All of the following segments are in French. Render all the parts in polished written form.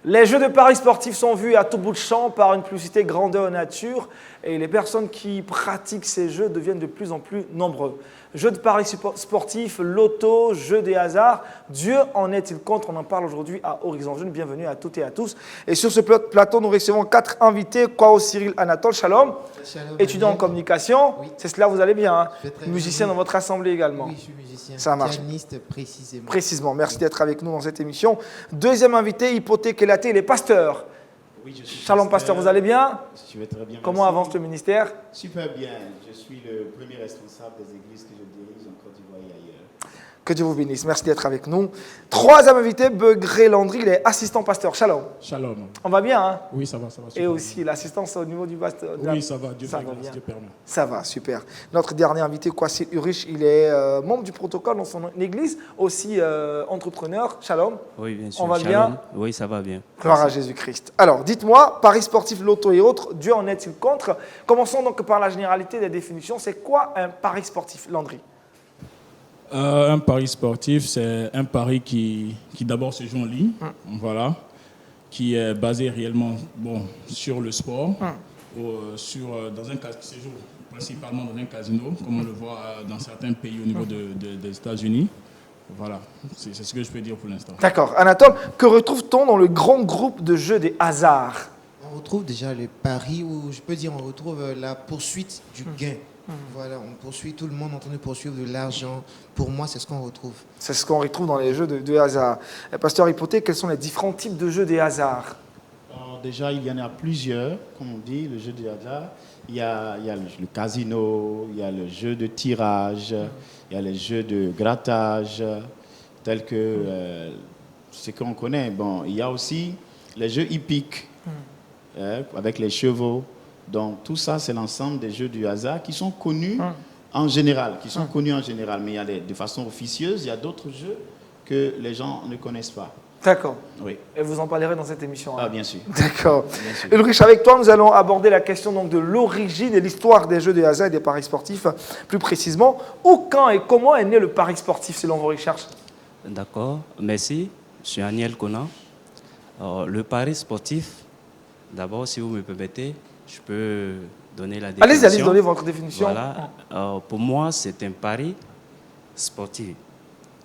Les jeux de paris sportifs sont vus à tout bout de champ par une publicité grandeur nature et les personnes qui pratiquent ces jeux deviennent de plus en plus nombreux. Jeux de paris sportifs, loto, jeux des hasards, Dieu en est-il contre? On en parle aujourd'hui à Horizon Jeune. Bienvenue à toutes et à tous. Et sur ce plateau, nous recevons 4 invités. Kwao Cyril Anatole, shalom. Shalom, Étudiant en communication. Oui. C'est cela, vous allez bien. Hein? Je vais très Musicien bien. dans votre assemblée également. Oui, je suis musicien. Ça marche. Pianiste précisément. Précisément. Merci d'être avec nous dans cette émission. Deuxième invité, Hypothèque et Laté, les pasteurs. Oui, je suis Shalom, pasteur, vous allez bien? Je vais très bien. Comment merci. avance le ministère? Super bien. Je suis le premier responsable des églises que je dirige en Côte d'Ivoire et ailleurs. Que Dieu vous bénisse. Merci d'être avec nous. Troisième invité, Begré Landry, il est assistant pasteur. Shalom. Shalom. On va bien, hein? Oui, ça va. Et super aussi l'assistance au niveau du pasteur. bien. Oui, ça va. Dieu Ça fait va grâce, bien. Dieu permet. Ça va, super. Notre dernier invité, Kwasi Urich, il est membre du protocole dans son église, aussi entrepreneur. Shalom. Oui, bien sûr. On va Shalom. bien? Oui, ça va bien. Gloire à Jésus-Christ. Alors, dites-moi, paris sportif, loto et autres, Dieu en est-il contre? Commençons donc par la généralité des définitions. C'est quoi un pari sportif, Landry? Un pari sportif, c'est un pari qui d'abord se joue en ligne, voilà, qui est basé réellement sur le sport, dans un casino, se joue principalement dans un casino, comme on le voit dans certains pays au niveau des États-Unis. Voilà, c'est ce que je peux dire pour l'instant. D'accord. Anatole, que retrouve-t-on dans le grand groupe de jeux des hasards? On retrouve déjà le pari où, je peux dire, on retrouve la poursuite du gain. Voilà, on poursuit, tout le monde est en train de poursuivre de l'argent. Pour moi, c'est ce qu'on retrouve. C'est ce qu'on retrouve dans les jeux de hasard. Pasteur Hypothèque, quels sont les différents types de jeux des hasards? Alors, déjà, il y en a plusieurs, comme on dit, le jeu de hasard. Il y a le casino, il y a le jeu de tirage, il y a les jeux de grattage, tels que ce qu'on connaît. Bon, il y a aussi les jeux hippiques, avec les chevaux. Donc tout ça, c'est l'ensemble des jeux du hasard qui sont connus en général, Mais il y a de façon officieuse, il y a d'autres jeux que les gens ne connaissent pas. D'accord. Oui. Et vous en parlerez dans cette émission. Ah, Hein? bien sûr. D'accord. Bien sûr. Ulrich, avec toi, nous allons aborder la question donc, de l'origine et l'histoire des jeux de hasard et des paris sportifs. Plus précisément, où, quand et comment est né le pari sportif selon vos recherches? D'accord. Merci. Je suis Aniel Conan. Alors, le pari sportif, d'abord, si vous me permettez, je peux donner la définition. Allez-y, donnez votre définition. Voilà. Pour moi, c'est un pari sportif,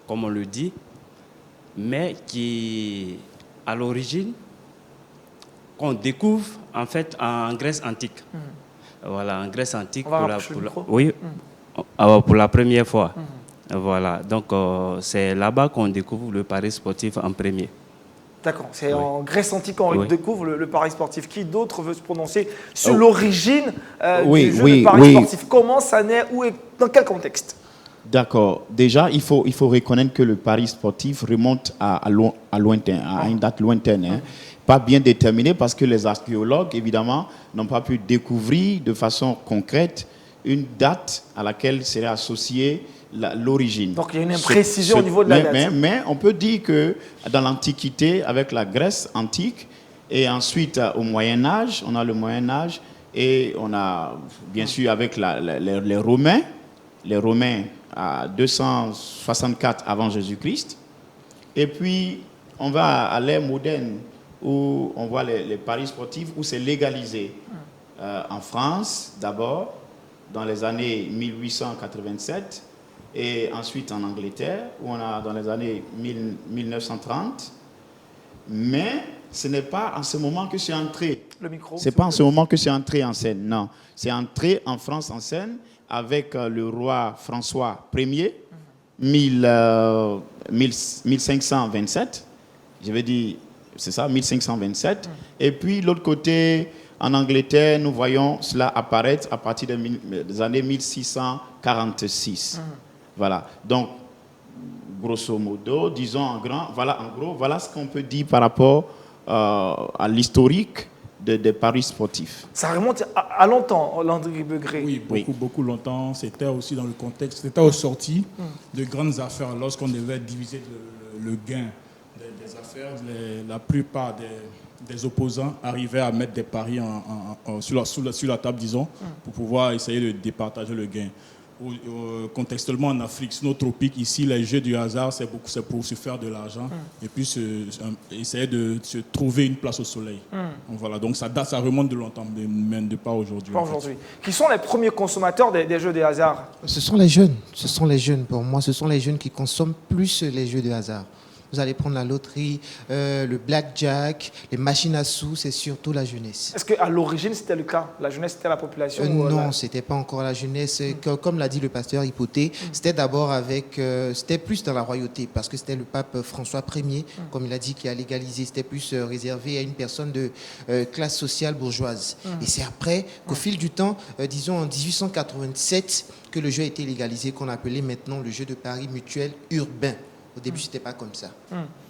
comme on le dit, mais qui, à l'origine, qu'on découvre en fait en Grèce antique. Voilà, en Grèce antique, On va rapprocher le micro. oui, pour la première fois. Voilà, donc c'est là-bas qu'on découvre le pari sportif en premier. D'accord, c'est Oui. en Grèce antique qu'on Oui. découvre le pari sportif. Qui d'autre veut se prononcer sur l'origine Oui, du jeu oui, de pari oui. sportif? Comment ça naît? Où et dans quel contexte? D'accord. Déjà, il faut reconnaître que le pari sportif remonte à une date lointaine. Hein. Pas bien déterminée parce que les archéologues, évidemment, n'ont pas pu découvrir de façon concrète une date à laquelle serait associée l'origine. Donc il y a une imprécision au niveau de la date. Mais on peut dire que dans l'Antiquité, avec la Grèce antique, et ensuite au Moyen-Âge, on a le Moyen-Âge, et on a bien sûr avec les Romains à 264 avant Jésus-Christ. Et puis on va à l'ère moderne où on voit les paris sportifs, où c'est légalisé. En France d'abord, dans les années 1887, et ensuite en Angleterre, où on a dans les années 1930. Mais ce n'est pas en ce moment que c'est entré. Le micro. C'est pas en ce moment que c'est entré en scène, non. C'est entré en France en scène avec le roi François Ier, 1527. Je vais dire, c'est ça, 1527. Et puis, l'autre côté, en Angleterre, nous voyons cela apparaître à partir des années 1646. Voilà. Donc, grosso modo, disons en gros, voilà ce qu'on peut dire par rapport à l'historique des paris sportifs. Ça remonte à longtemps, Landry Begré. Oui, Oui. beaucoup longtemps. C'était aussi dans le contexte, c'était aux sorties de grandes affaires, lorsqu'on devait diviser le gain des affaires. La plupart des opposants arrivaient à mettre des paris sur la table, disons, pour pouvoir essayer de départager le gain. contextuellement en Afrique, sinon tropique, ici, les jeux du hasard, c'est pour se faire de l'argent et puis essayer de se trouver une place au soleil. Donc, voilà, donc ça remonte de longtemps, mais de pas aujourd'hui. Pas aujourd'hui. Qui sont les premiers consommateurs des jeux de hasard? Ce sont les jeunes. Ce sont les jeunes. Pour moi, ce sont les jeunes qui consomment plus les jeux de hasard. Vous allez prendre la loterie, le blackjack, les machines à sous, c'est surtout la jeunesse. Est-ce qu'à l'origine, c'était le cas? La jeunesse, c'était la population Non, ce n'était pas encore la jeunesse. Comme l'a dit le pasteur Hypothée, c'était d'abord c'était plus dans la royauté, parce que c'était le pape François Ier, comme il a dit, qui a légalisé. C'était plus réservé à une personne de classe sociale bourgeoise. Et c'est après qu'au fil du temps, disons en 1887, que le jeu a été légalisé, qu'on appelait maintenant le jeu de paris mutuel urbain. Au début, ce n'était pas comme ça.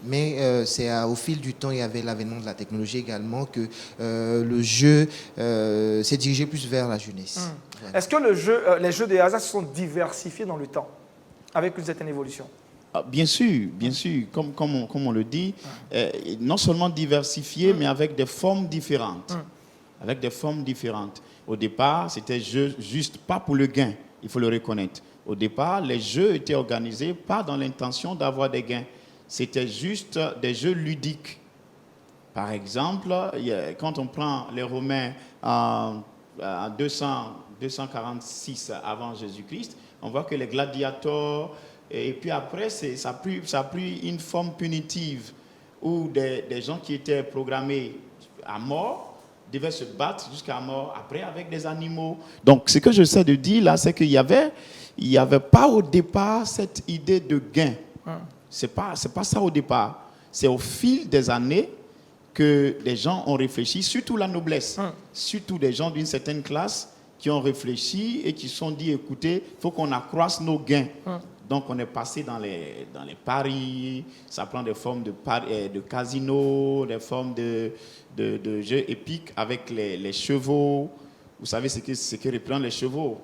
Mais c'est au fil du temps, il y avait l'avènement de la technologie également, que le jeu s'est dirigé plus vers la jeunesse. Voilà. Est-ce que les jeux de hasard se sont diversifiés dans le temps, avec une certaine évolution? Bien sûr, comme on le dit, non seulement diversifié, mais avec des formes différentes. Avec des formes différentes. Au départ, c'était juste pas pour le gain, il faut le reconnaître. Au départ, les jeux étaient organisés pas dans l'intention d'avoir des gains. C'était juste des jeux ludiques. Par exemple, quand on prend les Romains en 246 avant Jésus-Christ, on voit que les gladiateurs, et puis après, ça a pris une forme punitive où des gens qui étaient programmés à mort devaient se battre jusqu'à mort, après avec des animaux. Donc, ce que j'essaie de dire là, c'est qu'il y avait pas au départ cette idée de gain. C'est pas ça au départ. C'est au fil des années que des gens ont réfléchi, surtout la noblesse, surtout des gens d'une certaine classe qui ont réfléchi et qui se sont dit, écoutez, il faut qu'on accroisse nos gains. Donc, on est passé dans les paris, ça prend des formes de casino, des formes de jeux épiques avec les chevaux. Vous savez ce que reprennent les chevaux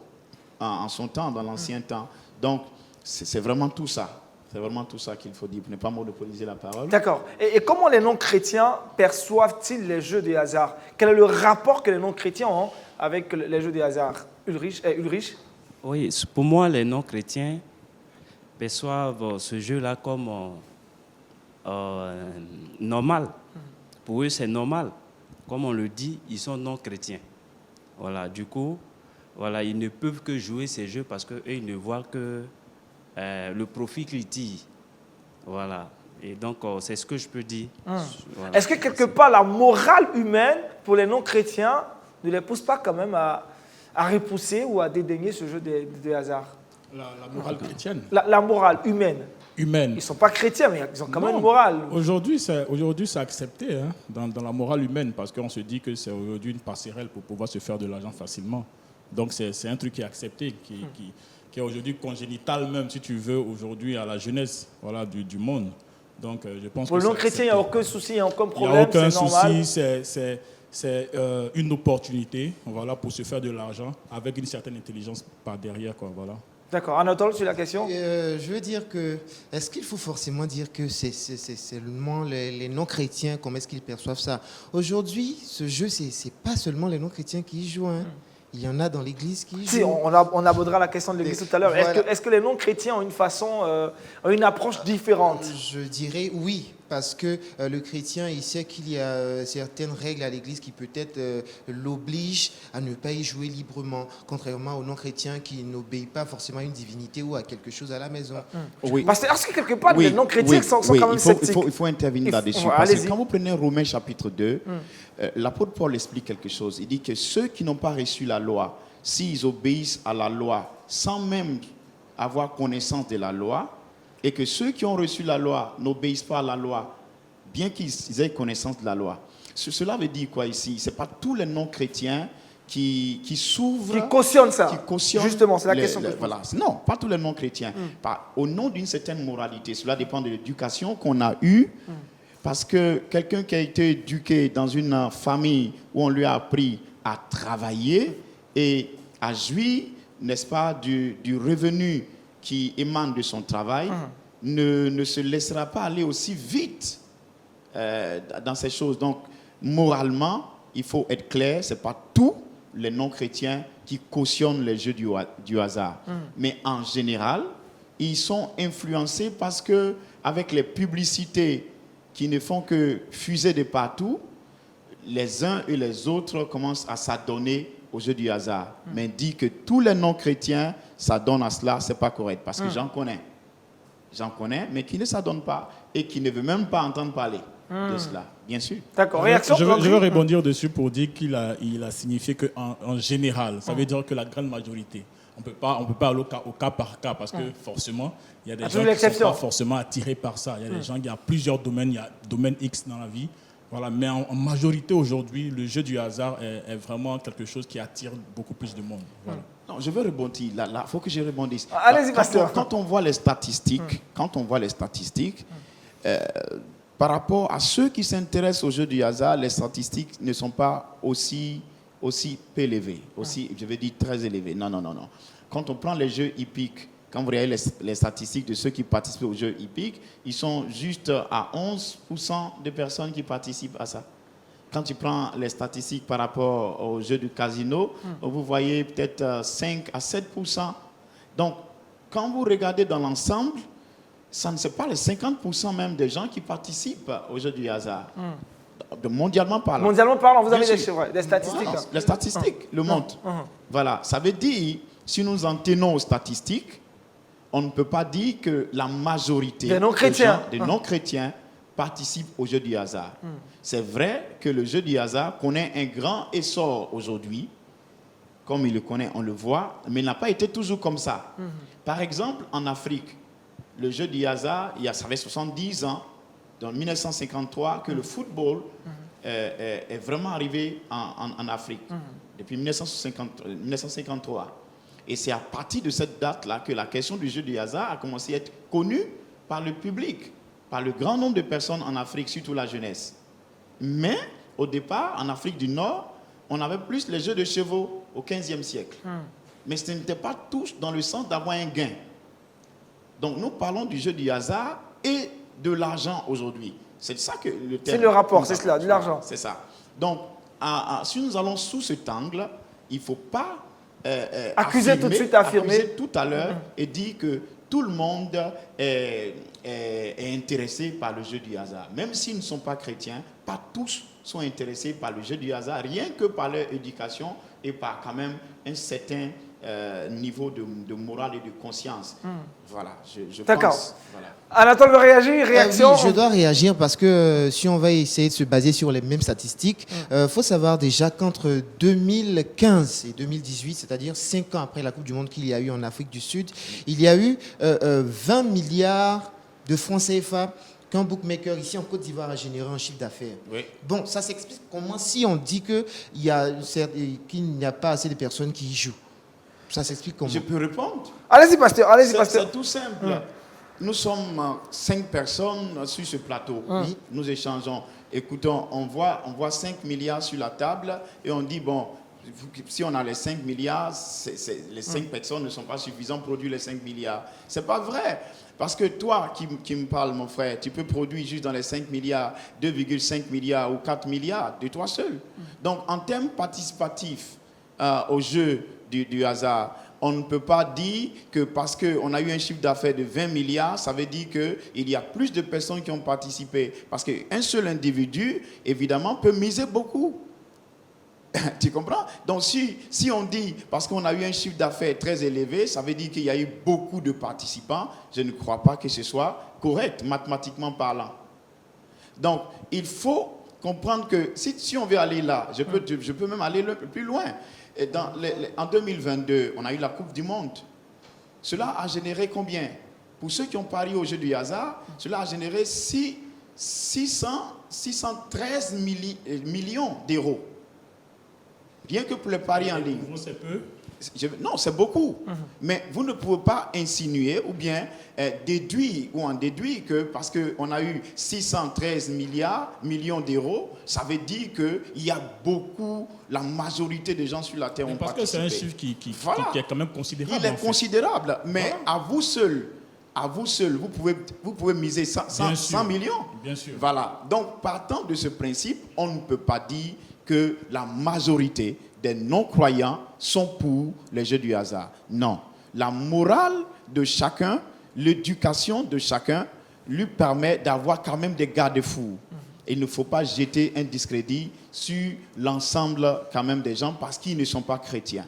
en son temps, dans l'ancien temps. Donc, c'est vraiment tout ça. C'est vraiment tout ça qu'il faut dire, pour ne pas monopoliser la parole. D'accord. Et comment les non-chrétiens perçoivent-ils les jeux de hasard? Quel est le rapport que les non-chrétiens ont avec les jeux de hasard? Ulrich? Oui, pour moi, les non-chrétiens perçoivent ce jeu-là comme normal. Pour eux, c'est normal. Comme on le dit, ils sont non-chrétiens. Voilà, du coup, voilà, ils ne peuvent que jouer ces jeux parce qu'eux, ils ne voient que le profit qu'ils tirent. Voilà. Et donc, c'est ce que je peux dire. Voilà. Est-ce que quelque part, la morale humaine, pour les non-chrétiens, ne les pousse pas quand même à repousser ou à dédaigner ce jeu de hasard? La morale chrétienne. La morale humaine. Ils ne sont pas chrétiens, mais ils ont quand même une morale. Aujourd'hui, c'est accepté dans la morale humaine parce qu'on se dit que c'est aujourd'hui une passerelle pour pouvoir se faire de l'argent facilement. Donc, c'est un truc qui est accepté, qui est aujourd'hui congénital même, si tu veux, aujourd'hui à la jeunesse du monde. Donc, je pense pour que le non-chrétien, il n'y a aucun souci, il n'y a aucun problème. Il n'y a aucun souci, c'est une opportunité pour se faire de l'argent avec une certaine intelligence par derrière. Voilà. D'accord. Anatole, sur la question je veux dire que, est-ce qu'il faut forcément dire que c'est seulement les non-chrétiens, comment est-ce qu'ils perçoivent ça? Aujourd'hui, ce jeu, c'est pas seulement les non-chrétiens qui y jouent. Il y en a dans l'Église qui y jouent. Si, on abordera la question de l'Église tout à l'heure. Voilà. Est-ce que les non-chrétiens ont une approche différente? Je dirais oui. Parce que le chrétien, il sait qu'il y a certaines règles à l'Église qui peut-être l'obligent à ne pas y jouer librement, contrairement aux non-chrétiens qui n'obéissent pas forcément à une divinité ou à quelque chose à la maison. Oui. Parce que quelque part, les non-chrétiens sont quand même sceptiques. Il faut intervenir là-dessus. Parce que quand vous prenez Romains chapitre 2, l'apôtre Paul explique quelque chose. Il dit que ceux qui n'ont pas reçu la loi, s'ils obéissent à la loi sans même avoir connaissance de la loi, et que ceux qui ont reçu la loi n'obéissent pas à la loi, bien qu'ils aient connaissance de la loi. Cela veut dire quoi ici? Ce n'est pas tous les non-chrétiens qui s'ouvrent... Qui cautionnent ça. Qui cautionnent. Justement, c'est la question que je pose. Voilà. Non, pas tous les non-chrétiens. Au nom d'une certaine moralité. Cela dépend de l'éducation qu'on a eue. Parce que quelqu'un qui a été éduqué dans une famille où on lui a appris à travailler et à jouir, n'est-ce pas, du revenu qui émane de son travail, ne se laissera pas aller aussi vite dans ces choses. Donc, moralement, il faut être clair, ce n'est pas tous les non-chrétiens qui cautionnent les jeux du hasard. Mais en général, ils sont influencés parce que avec les publicités qui ne font que fuser de partout, les uns et les autres commencent à s'adonner au jeu du hasard. Mais dire que tous les non-chrétiens s'adonnent à cela, ce n'est pas correct. Parce que j'en connais, mais qui ne s'adonnent pas et qui ne veulent même pas entendre parler de cela, bien sûr. D'accord. Réaction Je veux Landry? rebondir dessus pour dire qu'il a signifié qu'en général, ça veut dire que la grande majorité. On peut pas aller au cas par cas parce que forcément, il y a des gens qui ne sont pas forcément attirés par ça. Il y a des gens, il y a plusieurs domaines, il y a domaine X dans la vie. Voilà. Mais en majorité aujourd'hui, le jeu du hasard est vraiment quelque chose qui attire beaucoup plus de monde. Voilà. Non, je veux rebondir. Là, il faut que je rebondisse. Allez-y, pasteur. Quand on voit les statistiques, par rapport à ceux qui s'intéressent au jeu du hasard, les statistiques ne sont pas aussi élevées, je veux dire, très élevées. Non. Quand on prend les jeux hippiques, quand vous regardez les statistiques de ceux qui participent aux jeux hippiques, ils sont juste à 11% de personnes qui participent à ça. Quand tu prends les statistiques par rapport aux jeux du casino, vous voyez peut-être 5 à 7%. Donc, quand vous regardez dans l'ensemble, ça ne c'est pas les 50% même des gens qui participent aux jeux du hasard. Mondialement parlant. Mondialement parlant, vous avez Bien des sûr. chiffres, des statistiques. Voilà, les statistiques le montrent. Voilà, ça veut dire, si nous en tenons aux statistiques, on ne peut pas dire que la majorité des non-chrétiens participent au jeu du hasard. C'est vrai que le jeu du hasard connaît un grand essor aujourd'hui, comme il le connaît, on le voit, mais il n'a pas été toujours comme ça. Par exemple, en Afrique, le jeu du hasard, ça fait 70 ans, en 1953, que le football est vraiment arrivé en Afrique, depuis 1953. Et c'est à partir de cette date-là que la question du jeu du hasard a commencé à être connue par le public, par le grand nombre de personnes en Afrique, surtout la jeunesse. Mais au départ, en Afrique du Nord, on avait plus les jeux de chevaux au XVe siècle. Mais ce n'était pas tous dans le sens d'avoir un gain. Donc nous parlons du jeu du hasard et de l'argent aujourd'hui. C'est ça que le terme... C'est le rapport, c'est cela, de l'argent. C'est ça. Donc, si nous allons sous cet angle, il ne faut pas accuser tout à l'heure et dire que tout le monde est intéressé par le jeu du hasard. Même s'ils ne sont pas chrétiens, pas tous sont intéressés par le jeu du hasard, rien que par leur éducation et par quand même un certain niveau de morale et de conscience. Voilà, je pense. Voilà. Anatole veut réagir, réaction? Oui, je dois réagir parce que si on va essayer de se baser sur les mêmes statistiques, faut savoir déjà qu'entre 2015 et 2018, c'est-à-dire 5 ans après la Coupe du Monde qu'il y a eu en Afrique du Sud, il y a eu 20 milliards de francs CFA qu'un bookmaker ici en Côte d'Ivoire a généré en chiffre d'affaires. Oui. Bon, ça s'explique comment si on dit qu'il n'y a pas assez de personnes qui y jouent. Ça s'explique comment? Je peux répondre? Allez-y, pasteur, allez-y, pasteur. C'est tout simple. Nous sommes 5 personnes sur ce plateau. Nous échangeons. Écoutons, on voit 5 milliards sur la table et on dit, bon, si on a les 5 milliards, les 5 personnes ne sont pas suffisantes pour produire les 5 milliards. Ce n'est pas vrai. Parce que toi qui me parles, mon frère, tu peux produire juste dans les 5 milliards, 2,5 milliards ou 4 milliards de toi seul. Donc, en termes participatifs au jeu du hasard, on ne peut pas dire que parce qu'on a eu un chiffre d'affaires de 20 milliards, ça veut dire qu'il y a plus de personnes qui ont participé. Parce qu'un seul individu, évidemment, peut miser beaucoup. Tu comprends? Donc, si on dit, parce qu'on a eu un chiffre d'affaires très élevé, ça veut dire qu'il y a eu beaucoup de participants, je ne crois pas que ce soit correct, mathématiquement parlant. Donc, il faut comprendre que si on veut aller là, je peux même aller un peu plus loin. Et en 2022, on a eu la Coupe du Monde. Cela a généré combien? Pour ceux qui ont parié au jeu du hasard, cela a généré 613 millions d'euros. Rien que pour les paris en ligne. C'est peu? Non, c'est beaucoup. Mais vous ne pouvez pas insinuer ou bien déduire que parce qu'on a eu 613 millions d'euros, ça veut dire qu'il y a beaucoup, la majorité des gens sur la Terre ont participé. Parce que c'est un chiffre qui est quand même considérable. Il est considérable, mais à vous seul, vous pouvez miser 100 millions. Bien sûr. Voilà. Donc, partant de ce principe, on ne peut pas dire que la majorité des non-croyants sont pour les jeux du hasard. Non. La morale de chacun, l'éducation de chacun lui permet d'avoir quand même des garde-fous. Il ne faut pas jeter un discrédit sur l'ensemble quand même des gens parce qu'ils ne sont pas chrétiens.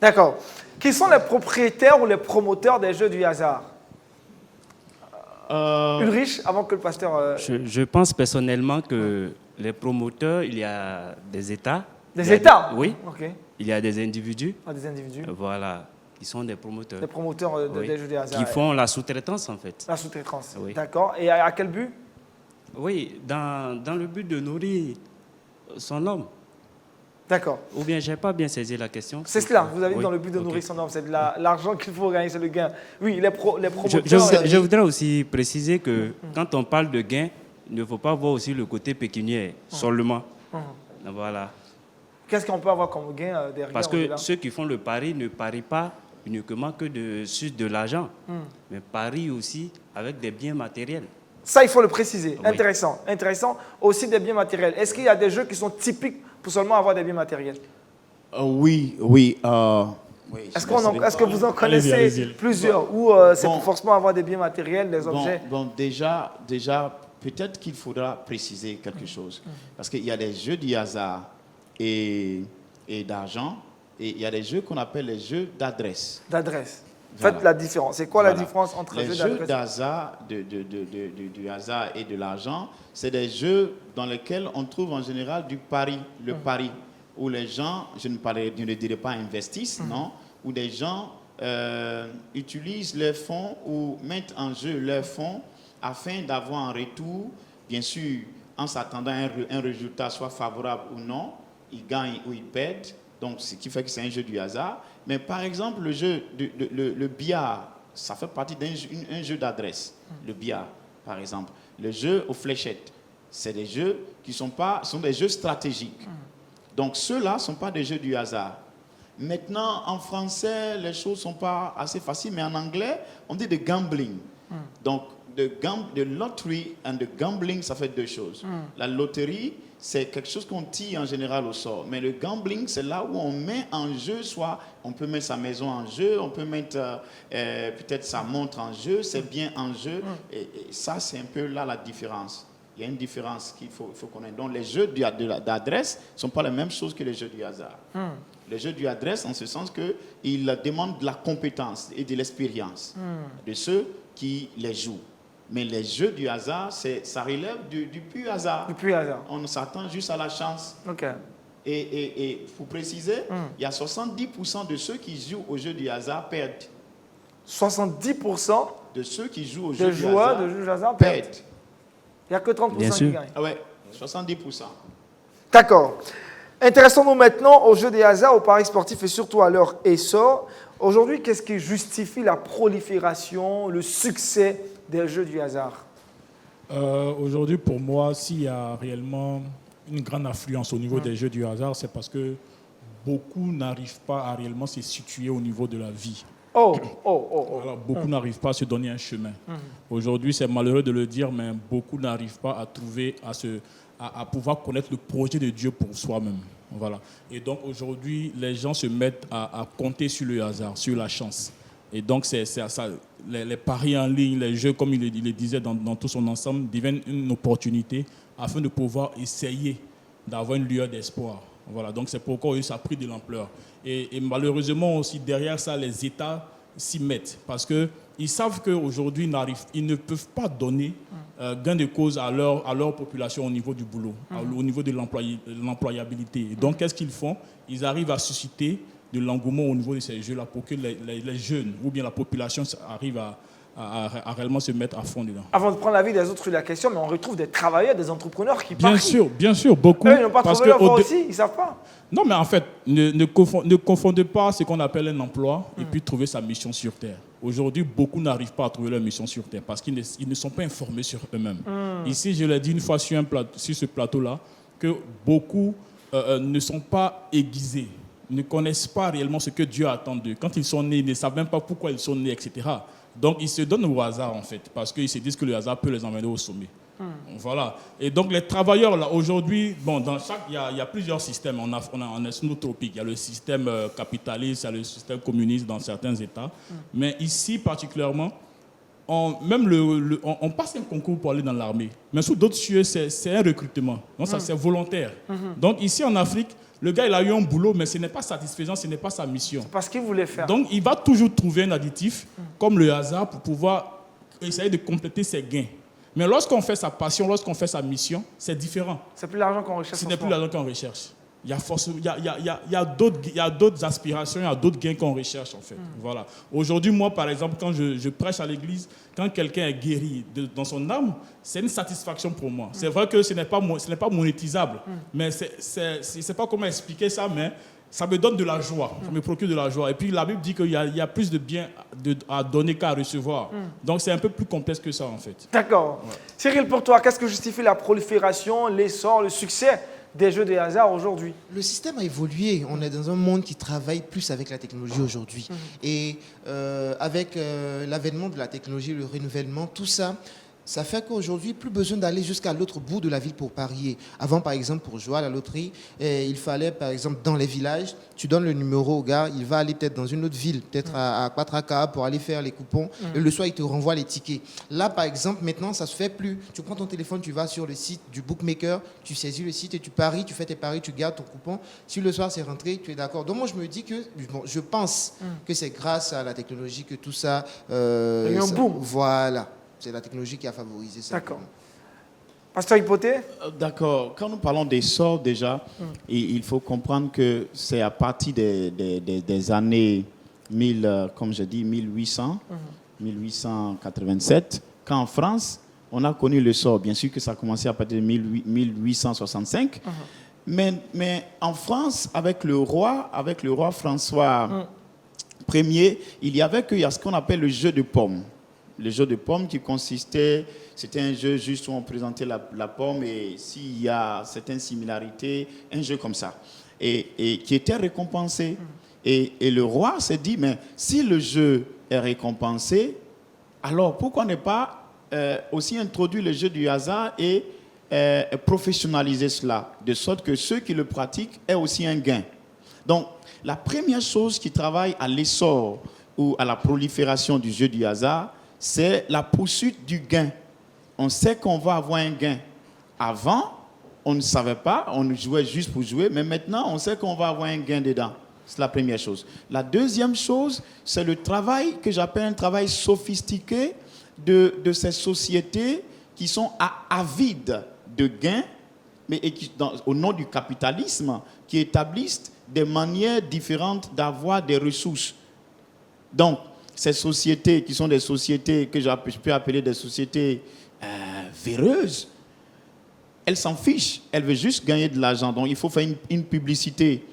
D'accord. Qui sont les propriétaires ou les promoteurs des jeux du hasard? Ulrich, avant que le pasteur... Je pense personnellement que les promoteurs, il y a des États. Des États? Oui. Ok. Il y a des individus. Ah, des individus. Voilà. Ils sont des promoteurs. Les promoteurs Oui. des jeux du hasard. Qui font la sous-traitance, en fait. La sous-traitance. Oui. D'accord. Et à quel but? Oui, dans le but de nourrir son homme. D'accord. Ou bien, je n'ai pas bien saisi la question. C'est cela, vous avez dit Oui. dans le but de Ok. nourrir son homme, c'est de l'argent qu'il faut gagner, c'est le gain. Oui, les promoteurs... Je voudrais aussi préciser que quand on parle de gain, il ne faut pas voir aussi le côté pécuniaire seulement. Voilà. Qu'est-ce qu'on peut avoir comme gain derrière? Parce au-delà? que ceux qui font le pari ne parient pas uniquement que sur de l'argent, mais parient aussi avec des biens matériels. Ça, il faut le préciser. Oui. Intéressant. Intéressant. Aussi des biens matériels. Est-ce qu'il y a des jeux qui sont typiques pour seulement avoir des biens matériels? Oui. Est-ce que vous en connaissez allez-y. plusieurs? Ou c'est Bon. pour forcément avoir des biens matériels, des objets? Bon, déjà, peut-être qu'il faudra préciser quelque chose. Parce qu'il y a des jeux du hasard et d'argent, et il y a des jeux qu'on appelle les jeux d'adresse. D'adresse. Voilà. Faites la différence. C'est quoi la Voilà. différence entre les jeux jeux d'adresse? d'hasard, du hasard et de l'argent, c'est des jeux dans lesquels on trouve en général du pari, le pari, où les gens, je ne dirais pas investissent, non, où des gens utilisent leurs fonds ou mettent en jeu leurs fonds afin d'avoir un retour, bien sûr, en s'attendant à un résultat soit favorable ou non, ils gagnent ou ils perdent. Donc, ce qui fait que c'est un jeu du hasard. Mais par exemple, le jeu, le billard, ça fait partie d'un jeu d'adresse. Le billard, par exemple. Le jeu aux fléchettes, c'est des jeux qui sont des jeux stratégiques. Donc, ceux-là ne sont pas des jeux du hasard. Maintenant, en français, les choses ne sont pas assez faciles, mais en anglais, on dit de gambling. Donc, de lottery and de gambling, ça fait deux choses. La loterie, c'est quelque chose qu'on tire en général au sort. Mais le gambling, c'est là où on met en jeu, soit on peut mettre sa maison en jeu, on peut mettre peut-être sa montre en jeu, ses biens en jeu. Et ça, c'est un peu là la différence. Il y a une différence qu'il faut connaître. Donc, les jeux d'adresse ne sont pas les mêmes choses que les jeux du hasard. Les jeux du adresse, en ce sens qu'ils demandent de la compétence et de l'expérience de ceux qui les jouent. Mais les jeux du hasard, ça relève du pur hasard. Du pur hasard. On s'attend juste à la chance. Ok. Et pour préciser, il y a 70% de ceux qui jouent aux jeux du hasard perdent. 70% De ceux qui jouent aux des jeux du joueurs hasard de jeux de hasard perdent. perdent. Il n'y a que 30% Bien qui sûr. gagnent. Ah ouais, 70%. D'accord. Intéressons-nous maintenant aux jeux des hasards, aux paris sportifs et surtout à leur essor. Aujourd'hui, qu'est-ce qui justifie la prolifération, le succès des jeux du hasard? Aujourd'hui, pour moi, s'il y a réellement une grande affluence au niveau des jeux du hasard, c'est parce que beaucoup n'arrivent pas à réellement se situer au niveau de la vie. Oh. Beaucoup n'arrivent pas à se donner un chemin. Aujourd'hui, c'est malheureux de le dire, mais beaucoup n'arrivent pas à trouver, à pouvoir connaître le projet de Dieu pour soi-même. Voilà. Et donc aujourd'hui, les gens se mettent à compter sur le hasard, sur la chance. Et donc c'est ça, les paris en ligne, les jeux, comme il le disait dans tout son ensemble, deviennent une opportunité afin de pouvoir essayer d'avoir une lueur d'espoir. Voilà. Donc c'est pourquoi ça a pris de l'ampleur. Et malheureusement aussi, derrière ça, les États s'y mettent parce qu'ils savent qu'aujourd'hui, ils ne peuvent pas donner gain de cause à leur population au niveau du boulot, au niveau de l'employabilité. Et donc, qu'est-ce qu'ils font? Ils arrivent à susciter de l'engouement au niveau de ces jeux-là pour que les jeunes ou bien la population arrive à réellement se mettre à fond dedans. Avant de prendre l'avis des autres sur la question, mais on retrouve des travailleurs, des entrepreneurs qui parient. Bien sûr, beaucoup. Eux, ils n'ont pas parce trouvé leur que voie aussi, ils ne savent pas. Non, mais en fait, ne confondez pas ce qu'on appelle un emploi et puis trouver sa mission sur Terre. Aujourd'hui, beaucoup n'arrivent pas à trouver leur mission sur Terre parce qu'ils ne sont pas informés sur eux-mêmes. Ici, je l'ai dit une fois sur ce plateau-là, que beaucoup ne sont pas aiguisés, ne connaissent pas réellement ce que Dieu attend d'eux. Quand ils sont nés, ils ne savent même pas pourquoi ils sont nés, etc. Donc, ils se donnent au hasard, en fait, parce qu'ils se disent que le hasard peut les emmener au sommet. Voilà. Et donc les travailleurs, là, aujourd'hui, bon, il y a plusieurs systèmes. On a un sous-tropique. Il y a le système capitaliste, il y a le système communiste dans certains États. Mais ici, particulièrement, on passe un concours pour aller dans l'armée. Mais sous d'autres cieux, c'est un recrutement. Donc ça, c'est volontaire. Donc ici, en Afrique, le gars, il a eu un boulot, mais ce n'est pas satisfaisant, ce n'est pas sa mission. C'est parce qu'il voulait faire. Donc, il va toujours trouver un additif, comme le hasard, pour pouvoir essayer de compléter ses gains. Mais lorsqu'on fait sa passion, lorsqu'on fait sa mission, c'est différent. C'est plus l'argent qu'on recherche. Ce n'est plus l'argent qu'on recherche. Il y a d'autres aspirations, il y a d'autres gains qu'on recherche, en fait. Voilà. Aujourd'hui, moi, par exemple, quand je prêche à l'église, quand quelqu'un est guéri dans son âme, c'est une satisfaction pour moi. C'est vrai que ce n'est pas monétisable, mais je ne sais pas comment expliquer ça, mais ça me donne de la joie, ça me procure de la joie. Et puis la Bible dit qu'il y a plus de bien à donner qu'à recevoir. Donc c'est un peu plus complexe que ça, en fait. D'accord. Ouais. Cyril, pour toi, qu'est-ce que justifie la prolifération, l'essor, le succès des jeux de hasard aujourd'hui? Le système a évolué. On est dans un monde qui travaille plus avec la technologie aujourd'hui. Et avec l'avènement de la technologie, le renouvellement, tout ça, ça fait qu'aujourd'hui, plus besoin d'aller jusqu'à l'autre bout de la ville pour parier. Avant, par exemple, pour jouer à la loterie, il fallait, par exemple, dans les villages, tu donnes le numéro au gars, il va aller peut-être dans une autre ville, peut-être à Quatraca, pour aller faire les coupons, et le soir, il te renvoie les tickets. Là, par exemple, maintenant, ça se fait plus. Tu prends ton téléphone, tu vas sur le site du bookmaker, tu saisis le site et tu paries, tu fais tes paris, tu gardes ton coupon. Si le soir, c'est rentré, tu es d'accord. Donc, moi, je me dis que, bon, je pense que c'est grâce à la technologie que tout ça... il y a eu un boom. Voilà. C'est la technologie qui a favorisé ça. D'accord. Pasteur Hypothé? D'accord. Quand nous parlons des sorts, déjà, il faut comprendre que c'est à partir des années 1887, qu'en France, on a connu le sort. Bien sûr que ça a commencé à partir de 1865. Mais en France, avec le roi François Ier, il y avait ce qu'on appelle le jeu de pommes. Le jeu de pommes qui consistait, c'était un jeu juste où on présentait la pomme et s'il y a certaines similarités, un jeu comme ça, et qui était récompensé. Et le roi s'est dit, mais si le jeu est récompensé, alors pourquoi ne pas aussi introduire le jeu du hasard et professionnaliser cela, de sorte que ceux qui le pratiquent aient aussi un gain. Donc, la première chose qui travaille à l'essor ou à la prolifération du jeu du hasard, c'est la poursuite du gain. On sait qu'on va avoir un gain. Avant, on ne savait pas, on jouait juste pour jouer, mais maintenant, on sait qu'on va avoir un gain dedans. C'est la première chose. La deuxième chose, c'est le travail que j'appelle un travail sophistiqué de ces sociétés qui sont avides de gains, mais au nom du capitalisme, qui établissent des manières différentes d'avoir des ressources. Donc, ces sociétés qui sont des sociétés que je peux appeler des sociétés véreuses, elles s'en fichent, elles veulent juste gagner de l'argent. Donc il faut faire une publicité,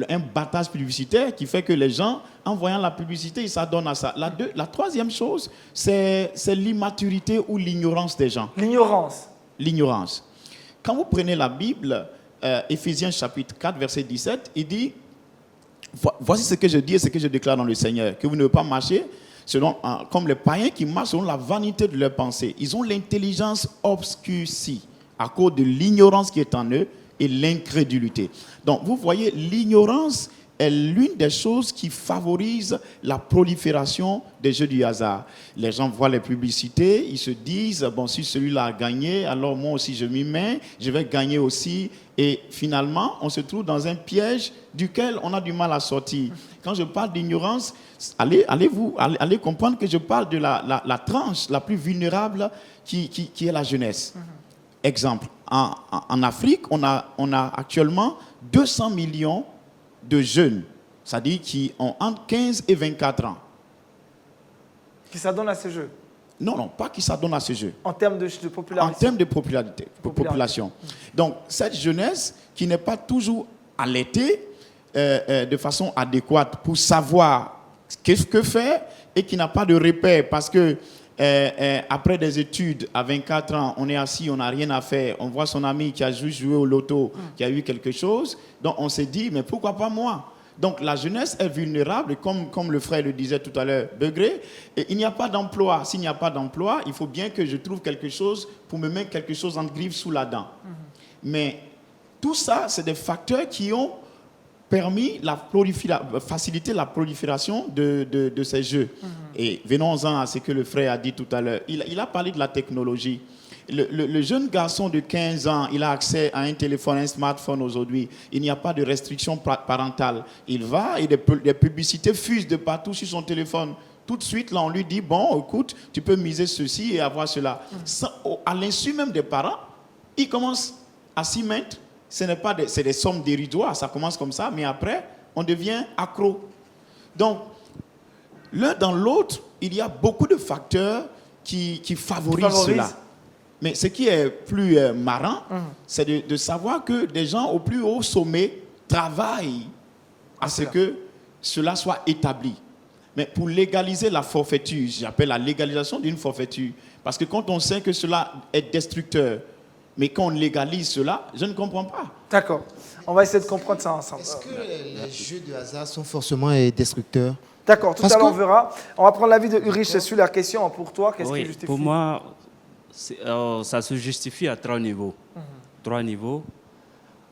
un battage publicitaire qui fait que les gens, en voyant la publicité, ils s'adonnent à ça. La troisième chose, c'est l'immaturité ou l'ignorance des gens. L'ignorance. Quand vous prenez la Bible, Éphésiens chapitre 4, verset 17, il dit: voici ce que je dis et ce que je déclare dans le Seigneur, que vous ne devez pas marcher comme les païens qui marchent selon la vanité de leurs pensées. Ils ont l'intelligence obscurcie à cause de l'ignorance qui est en eux et l'incrédulité. Donc, vous voyez, l'ignorance est l'une des choses qui favorise la prolifération des jeux du hasard. Les gens voient les publicités, ils se disent, bon, si celui-là a gagné, alors moi aussi je m'y mets, je vais gagner aussi. Et finalement, on se trouve dans un piège duquel on a du mal à sortir. Quand je parle d'ignorance, allez comprendre que je parle de la tranche la plus vulnérable qui est la jeunesse. Exemple, en Afrique, on a actuellement 200 millions de jeunes, c'est-à-dire qui ont entre 15 et 24 ans. Qui s'adonnent à ces jeux? Non, pas qui s'adonnent à ces jeux. En termes de popularité? En termes de population. Donc, cette jeunesse qui n'est pas toujours allaitée de façon adéquate pour savoir qu'est-ce que faire et qui n'a pas de repère parce que après des études, à 24 ans, on est assis, on n'a rien à faire. On voit son ami qui a juste joué au loto, qui a eu quelque chose. Donc, on s'est dit, mais pourquoi pas moi? Donc la jeunesse est vulnérable, et comme le frère le disait tout à l'heure, Begré, et il n'y a pas d'emploi. S'il n'y a pas d'emploi, il faut bien que je trouve quelque chose pour me mettre quelque chose en griffes sous la dent. Mais tout ça, c'est des facteurs qui ont permis faciliter la prolifération de ces jeux. Et venons-en à ce que le frère a dit tout à l'heure. Il a parlé de la technologie. Le jeune garçon de 15 ans, il a accès à un téléphone, un smartphone aujourd'hui. Il n'y a pas de restriction parentale. Il va et des publicités fusent de partout sur son téléphone. Tout de suite, là, on lui dit, bon, écoute, tu peux miser ceci et avoir cela. À l'insu même des parents, il commence à s'y mettre. C'est des sommes dérisoires, ça commence comme ça, mais après, on devient accro. Donc, l'un dans l'autre, il y a beaucoup de facteurs qui favorisent cela. Mais ce qui est plus marrant, c'est de savoir que des gens au plus haut sommet travaillent à ce que cela soit établi. Mais pour légaliser la forfaiture, j'appelle la légalisation d'une forfaiture, parce que quand on sait que cela est destructeur, mais quand on légalise cela, je ne comprends pas. D'accord. On va essayer de comprendre ça ensemble. Est-ce que les jeux de hasard sont forcément destructeurs? D'accord, tout à l'heure on verra. On va prendre l'avis de Ulrich sur la question. Pour toi, qu'est-ce qui justifie? Pour moi, ça se justifie à 3 niveaux. 3 niveaux.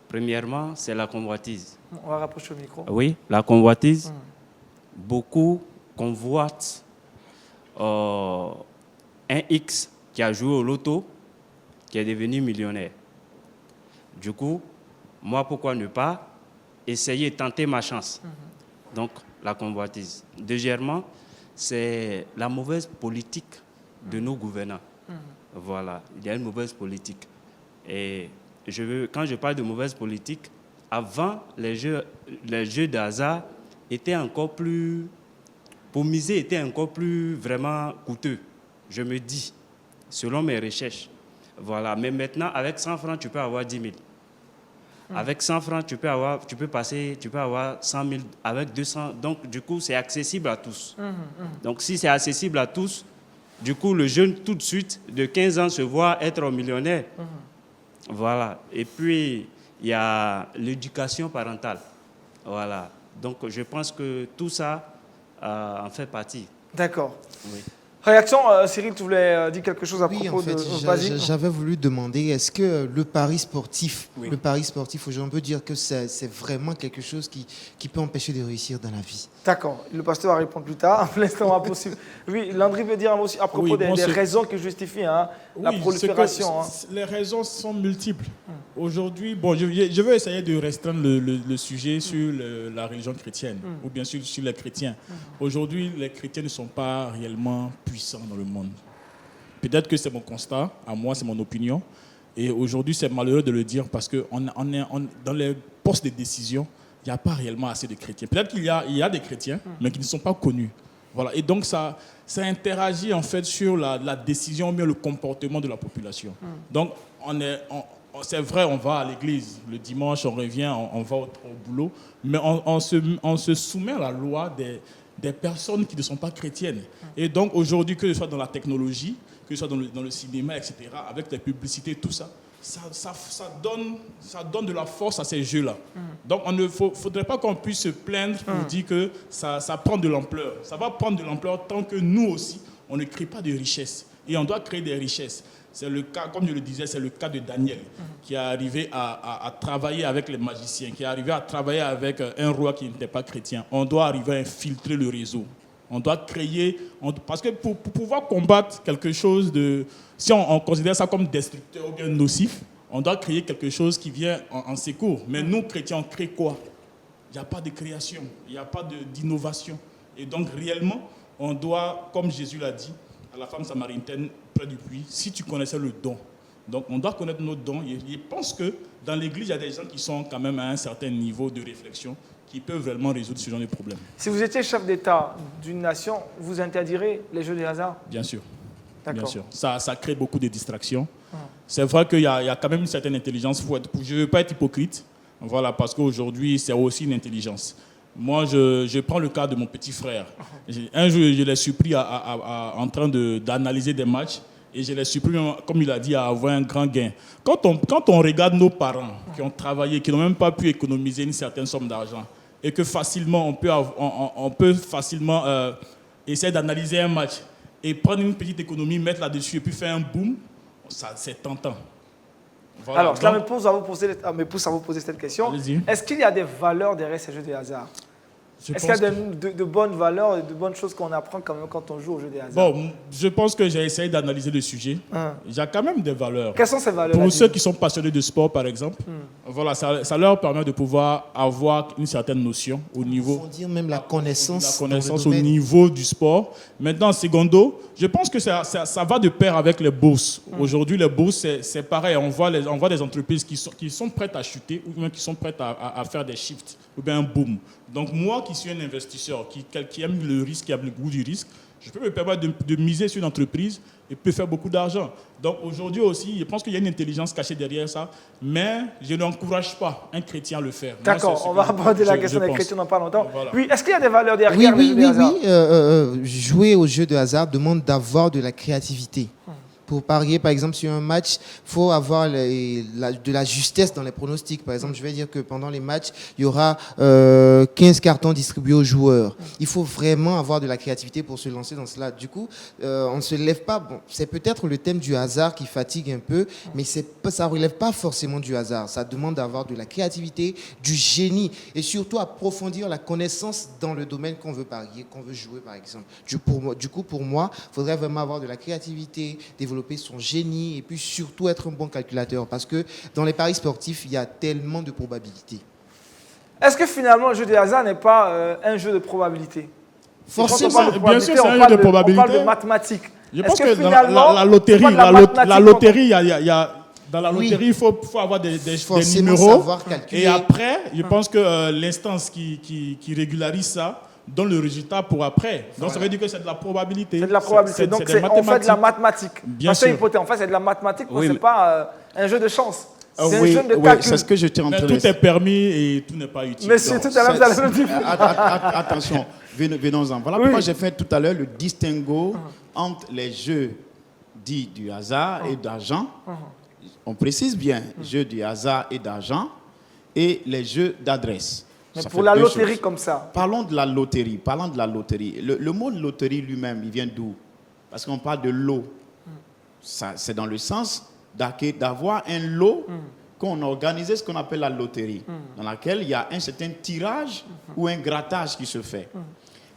Premièrement, c'est la convoitise. On va rapprocher le micro. Oui, la convoitise. Beaucoup convoitent un X qui a joué au loto, qui est devenu millionnaire. Du coup, moi, pourquoi ne pas essayer de tenter ma chance? Donc, la convoitise. Deuxièmement, c'est la mauvaise politique de nos gouvernants. Voilà, il y a une mauvaise politique. Et quand je parle de mauvaise politique, avant, les jeux de hasard étaient encore plus... Pour miser, étaient encore plus vraiment coûteux, je me dis, selon mes recherches. Voilà, mais maintenant, avec 100 francs, tu peux avoir 10 000. Avec 100 francs, tu peux avoir 100 000. Avec 200, donc du coup, c'est accessible à tous. Donc si c'est accessible à tous, du coup, le jeune, tout de suite, de 15 ans, se voit être millionnaire. Voilà. Et puis, il y a l'éducation parentale. Voilà. Donc, je pense que tout ça en fait partie. D'accord. Oui. Réaction, Cyril, tu voulais dire quelque chose à propos en fait, de... j'avais voulu demander, est-ce que le pari sportif, aujourd'hui, on peut dire que c'est vraiment quelque chose qui peut empêcher de réussir dans la vie? D'accord. Le pasteur va répondre plus tard. Pour l'instant, on va poursuivre. Oui, Landry veut dire un mot aussi à propos des raisons qui justifient la prolifération. Les raisons sont multiples. Aujourd'hui, bon, je vais essayer de restreindre le sujet sur la religion chrétienne, ou bien sûr sur les chrétiens. Aujourd'hui, les chrétiens ne sont pas réellement puissants dans le monde. Peut-être que c'est mon constat, à moi, c'est mon opinion. Et aujourd'hui, c'est malheureux de le dire parce que dans les postes de décision, il n'y a pas réellement assez de chrétiens. Peut-être qu'il y a des chrétiens, mais qui ne sont pas connus. Voilà. Et donc, ça interagit en fait sur la décision, mais le comportement de la population. Donc, c'est vrai, on va à l'église le dimanche, on revient, on va au boulot, mais on se soumet à la loi des personnes qui ne sont pas chrétiennes. Et donc, aujourd'hui, que ce soit dans la technologie, que ce soit dans le cinéma, etc., avec les publicités, tout ça, ça donne de la force à ces jeux-là. Donc, il ne faudrait pas qu'on puisse se plaindre pour dire que ça prend de l'ampleur. Ça va prendre de l'ampleur tant que nous aussi, on ne crée pas de richesses. Et on doit créer des richesses. C'est le cas, comme je le disais, c'est le cas de Daniel, qui est arrivé à travailler avec les magiciens, qui est arrivé à travailler avec un roi qui n'était pas chrétien. On doit arriver à infiltrer le réseau. On doit créer... parce que pour pouvoir combattre quelque chose de... Si on considère ça comme destructeur ou bien nocif, on doit créer quelque chose qui vient en secours. Mais nous, chrétiens, on crée quoi? Il n'y a pas de création, il n'y a pas d'innovation. Et donc, réellement, on doit, comme Jésus l'a dit, à la femme samaritaine près du puits, si tu connaissais le don. Donc, on doit connaître nos dons. Je pense que dans l'Église, il y a des gens qui sont quand même à un certain niveau de réflexion qui peuvent vraiment résoudre ce genre de problème. Si vous étiez chef d'État d'une nation, vous interdirez les jeux de hasard? Bien sûr. D'accord. Bien sûr. Ça crée beaucoup de distractions. C'est vrai qu'il y a quand même une certaine intelligence. Je ne veux pas être hypocrite, voilà, parce qu'aujourd'hui, c'est aussi une intelligence. Moi, je prends le cas de mon petit frère. Un jour, je l'ai surpris en train d'analyser des matchs et je l'ai surpris, comme il a dit, à avoir un grand gain. Quand on regarde nos parents qui ont travaillé, qui n'ont même pas pu économiser une certaine somme d'argent, et que facilement on peut facilement essayer d'analyser un match et prendre une petite économie, mettre là-dessus et puis faire un boom, ça, c'est tentant. Voilà, Alors, cela donc, me pousse à vous poser cette question. Allez-y. Est-ce qu'il y a des valeurs derrière ces jeux de hasard? je Est-ce qu'il y a pense de bonnes valeurs et de bonnes choses qu'on apprend quand même quand on joue aux jeux de hasard? Bon, je pense que j'ai essayé d'analyser le sujet. Hein. Il y a quand même des valeurs. Quelles sont ces valeurs? Pour ceux qui sont passionnés de sport, par exemple, voilà, ça leur permet de pouvoir avoir une certaine notion au niveau, Faut dire même la connaissance, dans le au domaine. niveau du sport. Maintenant, secondo, je pense que ça va de pair avec les bourses. Aujourd'hui, les bourses, c'est pareil. On voit des entreprises qui sont prêtes à chuter ou bien qui sont prêtes à faire des shifts ou bien un boom. Donc moi qui suis un investisseur, qui aime le risque, qui a le goût du risque, je peux me permettre de miser sur une entreprise et peut faire beaucoup d'argent. Donc aujourd'hui aussi, je pense qu'il y a une intelligence cachée derrière ça, mais je n'encourage pas un chrétien à le faire. Moi, D'accord, c'est ce on va que aborder la je question des pense. chrétiens dans pas longtemps. Voilà. Oui, est-ce qu'il y a des valeurs derrière Oui, les jeux de hasard? jouer aux jeux de hasard demande d'avoir de la créativité. Pour parier, par exemple, sur un match, il faut avoir de la justesse dans les pronostics. Par exemple, je vais dire que pendant les matchs, il y aura 15 cartons distribués aux joueurs. Il faut vraiment avoir de la créativité pour se lancer dans cela. Du coup, on ne se lève pas. Bon, c'est peut-être le thème du hasard qui fatigue un peu, mais ça ne relève pas forcément du hasard. Ça demande d'avoir de la créativité, du génie et surtout approfondir la connaissance dans le domaine qu'on veut parier, qu'on veut jouer, par exemple. Du coup, pour moi, il faudrait vraiment avoir de la créativité, développer son génie et puis surtout être un bon calculateur parce que dans les paris sportifs, il y a tellement de probabilités. Est-ce que finalement le jeu de hasard n'est pas un jeu de probabilité? Forcément, Quand on parle de bien sûr, c'est un on jeu de parle probabilité. On parle de mathématiques. Je Est-ce pense que dans finalement, la loterie, c'est pas de la loterie, dans la Oui. loterie, il faut avoir des Forcément numéros. savoir calculer. Et après, je pense que l'instance qui régularise ça donne le résultat pour après. Donc ça veut dire que c'est de la probabilité. c'est de la probabilité. Donc c'est des on fait de la mathématiques. mathématique. Bien Parce que sûr. hypothèse, en fait, c'est de la mathématique, Oui, c'est mais- pas un jeu de chance. C'est Oui, un jeu de oui, calcul. c'est ce que j'étais en Mais train de tout est permis et tout n'est pas utile. Mais c'est tout à l'heure, vous allez le dire. Attention, venons-en. Voilà Oui. pourquoi j'ai fait tout à l'heure le distinguo entre les jeux dits du hasard et d'argent. On précise bien, jeux du hasard et d'argent et les jeux d'adresse. Mais Ça pour fait la deux loterie choses. comme ça. Parlons de la loterie. Le mot loterie lui-même, il vient d'où? Parce qu'on parle de lot. Ça, c'est dans le sens d'avoir un lot qu'on organisait ce qu'on appelle la loterie, dans laquelle il y a un certain tirage ou un grattage qui se fait.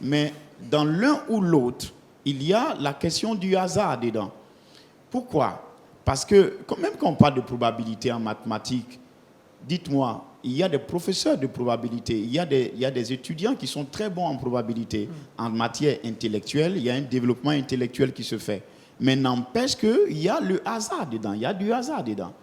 Mais dans l'un ou l'autre, il y a la question du hasard dedans. Pourquoi? Parce que même quand on parle de probabilité en mathématiques, dites-moi, il y a des professeurs de probabilité, il y a des étudiants qui sont très bons en probabilité. En matière intellectuelle, il y a un développement intellectuel qui se fait. Mais n'empêche qu'il y a le hasard dedans, il y a du hasard dedans.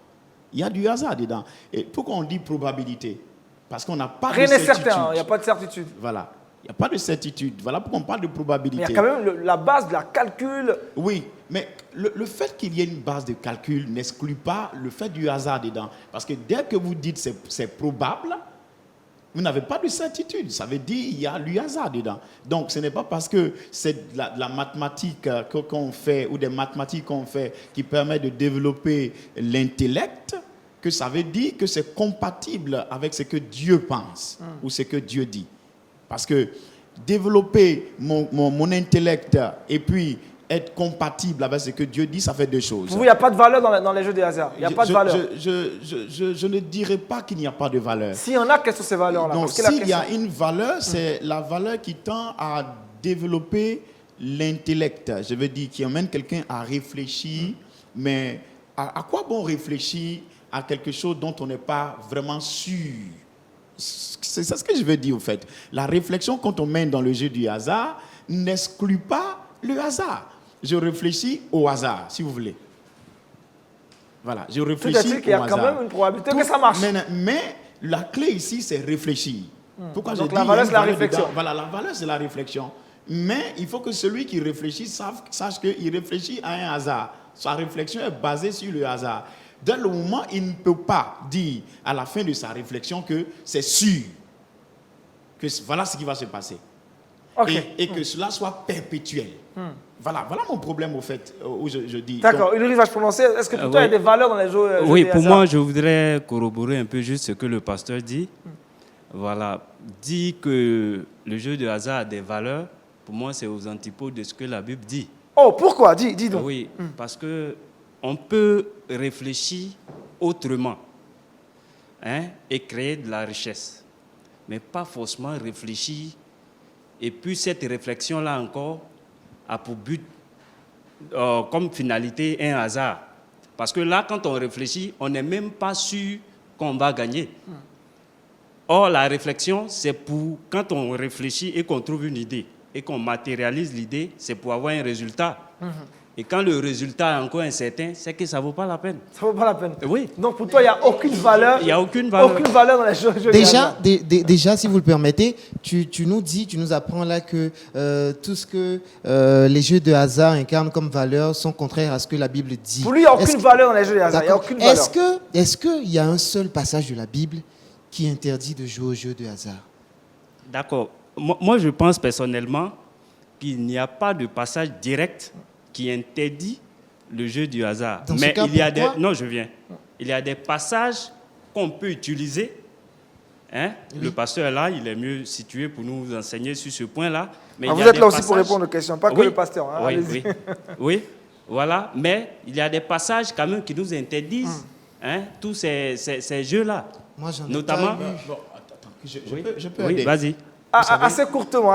Il y a du hasard dedans. Et pourquoi on dit probabilité? Parce qu'on n'a pas Rien de n'est certitude. certain, il n'y a pas de certitude. Voilà. Il n'y a pas de certitude. Voilà pourquoi on parle de Mais probabilité. il y a quand même la base de la calcul. Oui, mais le fait qu'il y ait une base de calcul n'exclut pas le fait du hasard dedans. Parce que dès que vous dites c'est probable, vous n'avez pas de certitude. Ça veut dire qu'il y a du hasard dedans. Donc ce n'est pas parce que c'est de la mathématique qu'on fait ou des mathématiques qu'on fait qui permet de développer l'intellect que ça veut dire que c'est compatible avec ce que Dieu pense ou ce que Dieu dit. Parce que développer mon intellect et puis être compatible avec ce que Dieu dit, ça fait deux choses. Pour vous, il n'y a pas de valeur dans les jeux de hasard. Il n'y a pas de valeur. Je ne dirais pas qu'il n'y a pas de valeur. S'il y en a, quelles sont ces valeurs-là? Donc, Parce que la s'il y a question- une valeur, c'est la valeur qui tend à développer l'intellect. Je veux dire, qui amène quelqu'un à réfléchir, mais à quoi bon réfléchir à quelque chose dont on n'est pas vraiment sûr? C'est ça ce que je veux dire, au fait. La réflexion, quand on mène dans le jeu du hasard, n'exclut pas le hasard. Je réfléchis au hasard, si vous voulez. Voilà, je réfléchis au hasard. C'est-à-dire qu'il y a quand même une probabilité que ça marche. Mais la clé ici, c'est réfléchir. Pourquoi Donc je la dis valeur, il y c'est a la une réflexion. dedans. Voilà, la valeur, c'est la réflexion. Mais il faut que celui qui réfléchit sache qu'il réfléchit à un hasard. Sa réflexion est basée sur le hasard. Dès le moment, il ne peut pas dire à la fin de sa réflexion que c'est sûr, que voilà ce qui va se passer. Ok. Et que cela soit perpétuel. Voilà mon problème, au fait, où je dis. D'accord, Ulrich va se prononcer. Est-ce que pour toi, il y a oui. des valeurs dans les jeux Oui, de pour hasard? moi, je voudrais corroborer un peu juste ce que le pasteur dit. Voilà. Dire que le jeu de hasard a des valeurs, pour moi, c'est aux antipodes de ce que la Bible dit. Oh, pourquoi? Dis donc. Oui, parce qu'on peut réfléchir autrement, hein, et créer de la richesse, mais pas forcément réfléchir. Et puis cette réflexion-là encore a pour but, comme finalité, un hasard. Parce que là, quand on réfléchit, on n'est même pas sûr qu'on va gagner. Or, la réflexion, c'est pour quand on réfléchit et qu'on trouve une idée et qu'on matérialise l'idée, c'est pour avoir un résultat. Et quand le résultat est encore incertain, c'est que ça ne vaut pas la peine. Ça vaut pas la peine. Oui. Donc pour toi, il n'y a aucune valeur. Il n'y a aucune valeur. Aucune valeur dans les jeux de Déjà, hasard. déjà, si vous le permettez, tu nous apprends là que tout ce que les jeux de hasard incarnent comme valeur sont contraires à ce que la Bible dit. Pour lui, il n'y a Est-ce aucune que- valeur dans les jeux de hasard. Il n'y a D'accord. aucune valeur. Est-ce qu'il y a un seul passage de la Bible qui interdit de jouer aux jeux de hasard? D'accord. Moi, je pense personnellement qu'il n'y a pas de passage direct qui interdit le jeu du hasard. Dans ce Mais cas, il y a pourquoi? Non, je viens. Il y a des passages qu'on peut utiliser. Hein? Oui. Le pasteur est là, il est mieux situé pour nous enseigner sur ce point-là. Mais Ah, il y vous a êtes des là aussi pour passages- répondre aux questions, pas que Oui. le pasteur. Hein. Oui, Allez-y. oui. Oui, voilà. Mais il y a des passages quand même qui nous interdisent, hein, tous ces jeux-là. Moi, j'en ai Notamment- pas lu. Bon, attends, Oui, je peux oui, aider. vas-y. Assez courtement.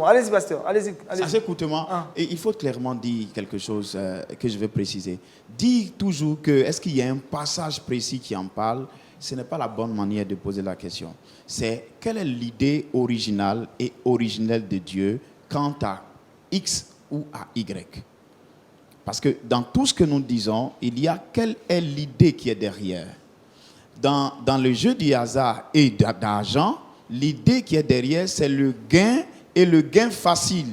Allez-y, pasteur. Allez-y. Assez courtement, et il faut clairement dire quelque chose que je vais préciser. Dire toujours que est-ce qu'il y a un passage précis qui en parle, ce n'est pas la bonne manière de poser la question. C'est quelle est l'idée originale et originelle de Dieu quant à X ou à Y. Parce que dans tout ce que nous disons, il y a quelle est l'idée qui est derrière. Dans le jeu du hasard et d'argent, l'idée qui est derrière, c'est le gain et le gain facile.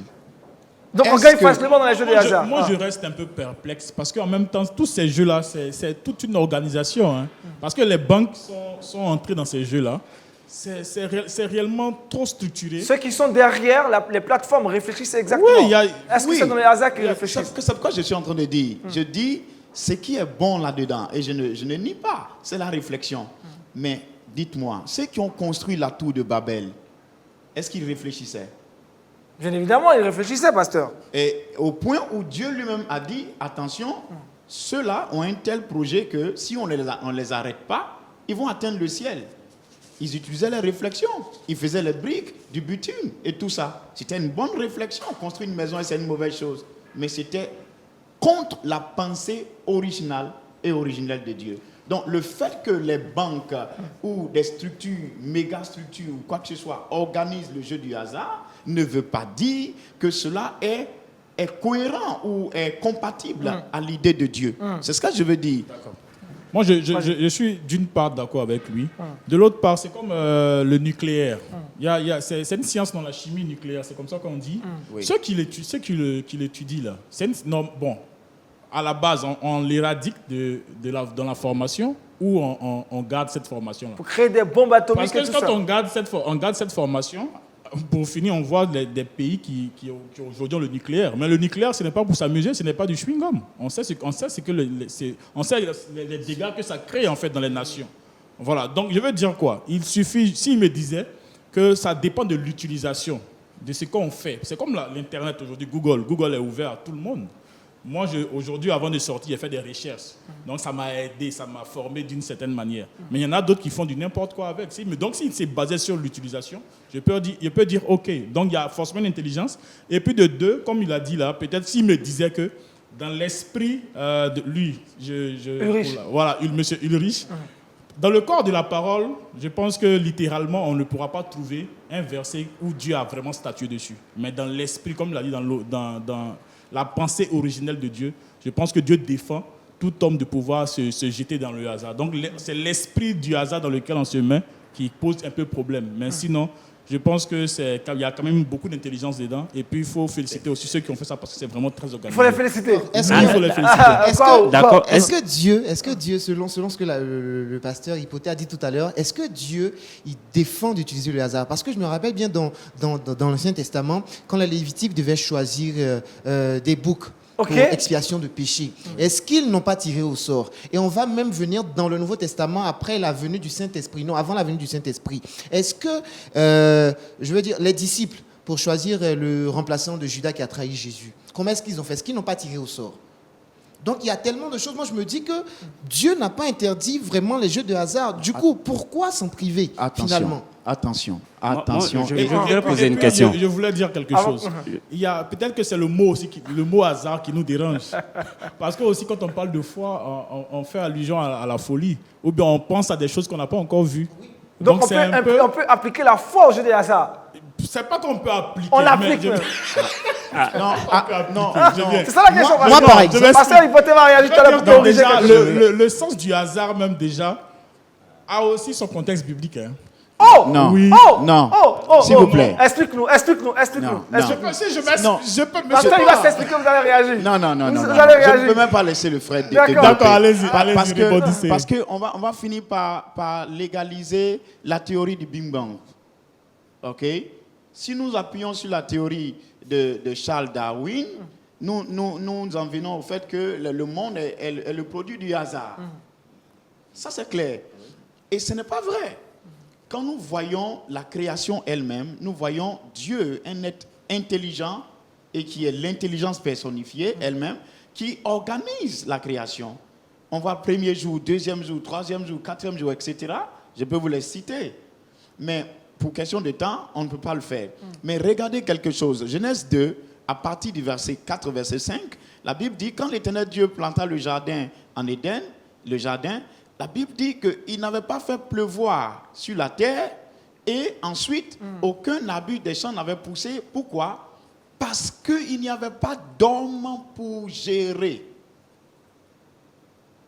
Donc on Est-ce gagne que- facilement dans les jeux de hasard. Moi, je reste un peu perplexe parce qu'en même temps, tous ces jeux-là, c'est toute une organisation. Hein. Parce que les banques sont entrées dans ces jeux-là. C'est réellement trop structuré. Ceux qui sont derrière les plateformes réfléchissent exactement. Oui, il y a- Est-ce que oui. c'est dans les hasards qu'ils réfléchissent? C'est pourquoi je suis en train de dire. Je dis ce qui est bon là-dedans, et je ne nie pas, c'est la réflexion. Mais dites-moi, ceux qui ont construit la tour de Babel, est-ce qu'ils réfléchissaient? Bien évidemment, ils réfléchissaient, pasteur. Et au point où Dieu lui-même a dit, attention, ceux-là ont un tel projet que si on ne les arrête pas, ils vont atteindre le ciel. Ils utilisaient les réflexions. Ils faisaient les briques, du bitume et tout ça. C'était une bonne réflexion. Construire une maison, c'est une mauvaise chose. Mais c'était contre la pensée originale et originelle de Dieu. Donc le fait que les banques ou des structures, méga structures ou quoi que ce soit organisent le jeu du hasard ne veut pas dire que cela est cohérent ou est compatible à l'idée de Dieu. C'est ce que je veux dire. Moi, je suis d'une part d'accord avec lui. De l'autre part, c'est comme le nucléaire. C'est une science dans la chimie nucléaire, c'est comme ça qu'on dit. Oui. Ceux qui l'étudient, là, bon, à la base, on l'éradique dans la formation ou on garde cette formation-là. Pour créer des bombes atomiques Parce et que tout quand ça. on garde cette formation, pour finir, on voit des pays qui aujourd'hui ont le nucléaire. Mais le nucléaire, ce n'est pas pour s'amuser, ce n'est pas du chewing-gum. On sait les dégâts que ça crée en fait dans les nations. Voilà. Donc je veux dire quoi? Il suffit, s'il me disait que ça dépend de l'utilisation, de ce qu'on fait. C'est comme l'Internet aujourd'hui, Google. Google est ouvert à tout le monde. Moi, aujourd'hui, avant de sortir, j'ai fait des recherches. Donc, ça m'a aidé, ça m'a formé d'une certaine manière. Mais il y en a d'autres qui font du n'importe quoi avec. Donc, si c'est basé sur l'utilisation, je peux dire OK. Donc, il y a forcément une intelligence. Et puis, de deux, comme il a dit là, peut-être s'il me disait que dans l'esprit de lui, Ulrich. Voilà, monsieur Ulrich, dans le corps de la parole, je pense que littéralement, on ne pourra pas trouver un verset où Dieu a vraiment statué dessus. Mais dans l'esprit, comme il a dit dans la pensée originelle de Dieu, je pense que Dieu défend tout homme de pouvoir se jeter dans le hasard. Donc c'est l'esprit du hasard dans lequel on se met qui pose un peu problème. Mais sinon, je pense qu'il y a quand même beaucoup d'intelligence dedans. Et puis il faut féliciter aussi ceux qui ont fait ça parce que c'est vraiment très Il organisé. faut les féliciter. Est-ce Il que, faut les féliciter. D'accord. est-ce que Dieu, selon ce que le pasteur Hypothèse a dit tout à l'heure, est-ce que Dieu il défend d'utiliser le hasard? Parce que je me rappelle bien dans l'Ancien Testament, quand les Lévitiques devaient choisir des boucs Ok. pour expiation de péché. Est-ce qu'ils n'ont pas tiré au sort? Et on va même venir dans le Nouveau Testament après la venue du Saint-Esprit, non, avant la venue du Saint-Esprit. Est-ce que, je veux dire, les disciples, pour choisir le remplaçant de Judas qui a trahi Jésus, comment est-ce qu'ils ont fait? Est-ce qu'ils n'ont pas tiré au sort? Donc il y a tellement de choses. Moi je me dis que Dieu n'a pas interdit vraiment les jeux de hasard. Du coup, pourquoi s'en priver finalement? Attention. Je voudrais poser une question. Je voulais dire quelque chose. Il y a peut-être que c'est le mot aussi, le mot hasard qui nous dérange. Parce que aussi quand on parle de foi, on fait allusion à la folie, ou bien on pense à des choses qu'on n'a pas encore vues. Donc on peut appliquer la foi au jeu des hasards. C'est pas qu'on peut appliquer. On l'applique. Non, C'est ça la question. Moi, pareil. Pasteur Hypothèse va réagir tout à l'heure pour corriger déjà, quelque chose. le sens du hasard même déjà a aussi son contexte biblique. Hein. Oh! non, Oui. non, s'il vous plaît. Explique-nous. Non, Si je peux me Pasteur, il va s'expliquer, vous allez réagir. Non. Vous Je allez ne réagir. peux même pas laisser le frère D'accord. développer. D'accord, allez-y, répondissez. Parce qu'on va finir par légaliser la théorie du Big Bang. OK? Si nous appuyons sur la théorie de Charles Darwin, nous en venons au fait que le monde est le produit du hasard. Ça, c'est clair. Et ce n'est pas vrai. Quand nous voyons la création elle-même, nous voyons Dieu, un être intelligent, et qui est l'intelligence personnifiée elle-même, qui organise la création. On voit premier jour, deuxième jour, troisième jour, quatrième jour, etc. Je peux vous les citer. Mais pour question de temps, on ne peut pas le faire. Mais regardez quelque chose. Genèse 2, à partir du verset 4, verset 5, la Bible dit, quand l'Éternel Dieu planta le jardin en Éden, la Bible dit qu'il n'avait pas fait pleuvoir sur la terre et ensuite, aucun arbuste des champs n'avait poussé. Pourquoi? Parce qu'il n'y avait pas d'homme pour gérer.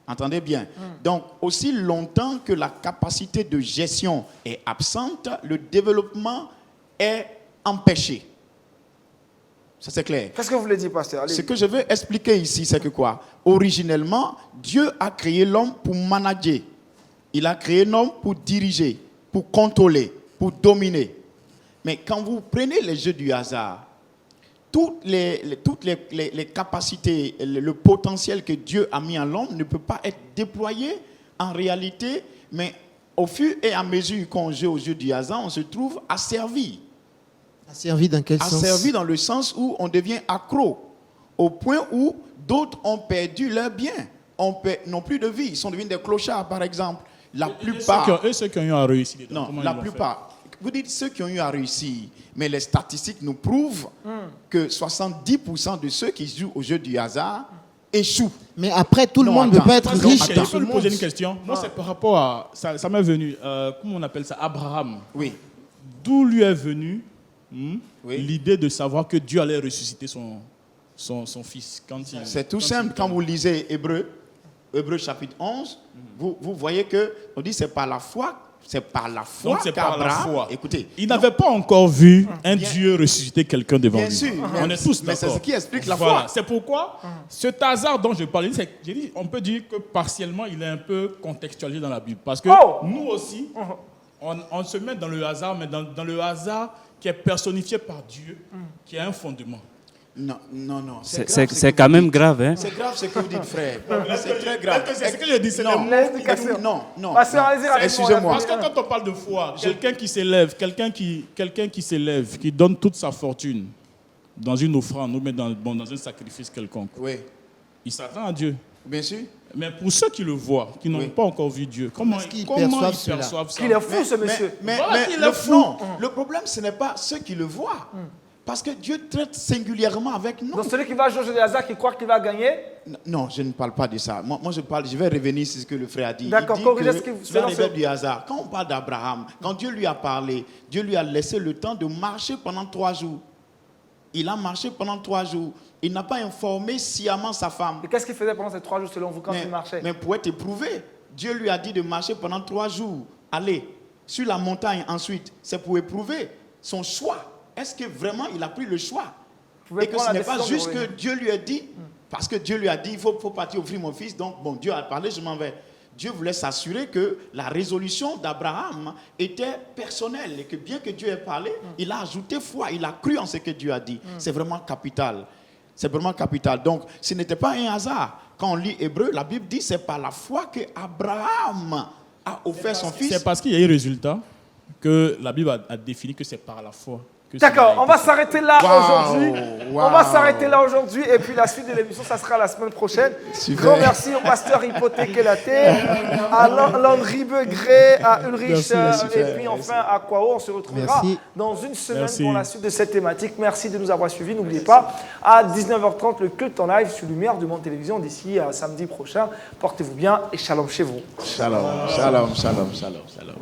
Entendez bien. Donc, aussi longtemps que la capacité de gestion est absente, le développement est empêché. Ça, c'est clair. Qu'est-ce que vous voulez dire, pasteur? Allez. Ce que je veux expliquer ici, c'est que quoi? Originellement, Dieu a créé l'homme pour manager. Il a créé l'homme pour diriger, pour contrôler, pour dominer. Mais quand vous prenez les jeux du hasard, toutes les capacités, le potentiel que Dieu a mis en l'homme ne peut pas être déployé en réalité, mais au fur et à mesure qu'on joue aux jeux du hasard, on se trouve asservi. Asservi dans quel sens? Asservi dans le sens où on devient accro, au point où d'autres ont perdu leur bien, n'ont plus de vie, ils sont devenus des clochards par exemple. La plupart... Et ceux qui ont eu à réussir. Non, la plupart... Vous dites ceux qui ont eu à réussir, mais les statistiques nous prouvent que 70% de ceux qui jouent au jeu du hasard échouent. Mais après, tout le monde ne peut pas être riche dans Je ce peux lui monde. poser une question. Moi, c'est par rapport à... Ça m'est venu. Comment on appelle ça? Abraham. Oui. D'où lui est venu Oui. l'idée de savoir que Dieu allait ressusciter son fils. C'est tout simple. Quand vous lisez Hébreu chapitre 11, vous voyez qu'on dit c'est par la foi. C'est par la foi qu'Abraham... Écoutez, il n'avait pas encore vu un Dieu ressusciter quelqu'un devant lui. Bien sûr. On est tous d'accord. Mais c'est ce qui explique la Voilà. foi. C'est pourquoi cet hasard dont je parlais, on peut dire que partiellement, il est un peu contextualisé dans la Bible. Parce que nous aussi, on se met dans le hasard, mais dans le hasard qui est personnifié par Dieu, qui a un fondement. Non. C'est quand même grave, hein? C'est grave ce que vous dites, frère. C'est très grave. C'est ce que je dis, c'est Non, l'explication. non. Pasteur, allez-y rapidement. Excusez-moi. Parce que quand on parle de foi, quelqu'un qui s'élève, qui donne toute sa fortune dans une offrande ou même dans un sacrifice quelconque, Oui, il s'attend à Dieu. bien sûr. Mais pour ceux qui le voient, qui n'ont Oui. pas encore vu Dieu, comment Est-ce qu'ils ils perçoivent cela? perçoivent ça? Qu'il est fou, ce monsieur. Mais Voilà qu'il est le fou. non, le problème, ce n'est pas ceux qui le voient. Parce que Dieu traite singulièrement avec nous. Donc celui qui va jouer au jeu des hasards, qui croit qu'il va gagner, Non, je ne parle pas de ça. Moi je vais revenir sur ce que le frère a dit. D'accord, Il dit corrigez que ce que vous- c'est selon l'arrivée ce- du hasard. Quand on parle d'Abraham, quand Dieu lui a parlé, Dieu lui a laissé le temps de marcher pendant 3 jours. Il a marché pendant 3 jours. Il n'a pas informé sciemment sa femme. et qu'est-ce qu'il faisait pendant ces 3 jours selon vous quand il marchait? Mais pour être éprouvé, Dieu lui a dit de marcher pendant 3 jours. Allez, sur la montagne ensuite. C'est pour éprouver son choix. Est-ce que vraiment il a pris le choix? pouvez Et que prendre ce la n'est pas décision de juste que revenir. Dieu lui a dit, parce que Dieu lui a dit, il faut partir offrir mon fils. Donc, bon, Dieu a parlé, je m'en vais. Dieu voulait s'assurer que la résolution d'Abraham était personnelle et que bien que Dieu ait parlé, il a ajouté foi, il a cru en ce que Dieu a dit. C'est vraiment capital. C'est vraiment capital. Donc, ce n'était pas un hasard. Quand on lit Hébreu, la Bible dit c'est par la foi que Abraham a offert son fils. C'est parce qu'il y a eu résultat que la Bible a défini que c'est par la foi. D'accord, on va s'arrêter là aujourd'hui. Wow. On va s'arrêter là aujourd'hui et puis la suite de l'émission, ça sera la semaine prochaine. Super. Grand merci au pasteur Hypothèque Laté, à Landry Begré, à Ulrich Merci, et puis enfin à Kwao. On se retrouvera Merci. dans une semaine Merci. pour la suite de cette thématique. Merci de nous avoir suivis. N'oubliez pas, à 19h30, le culte en live sur Lumière du Monde Télévision d'ici à samedi prochain. Portez-vous bien et shalom chez vous. Shalom, shalom, shalom, shalom, shalom.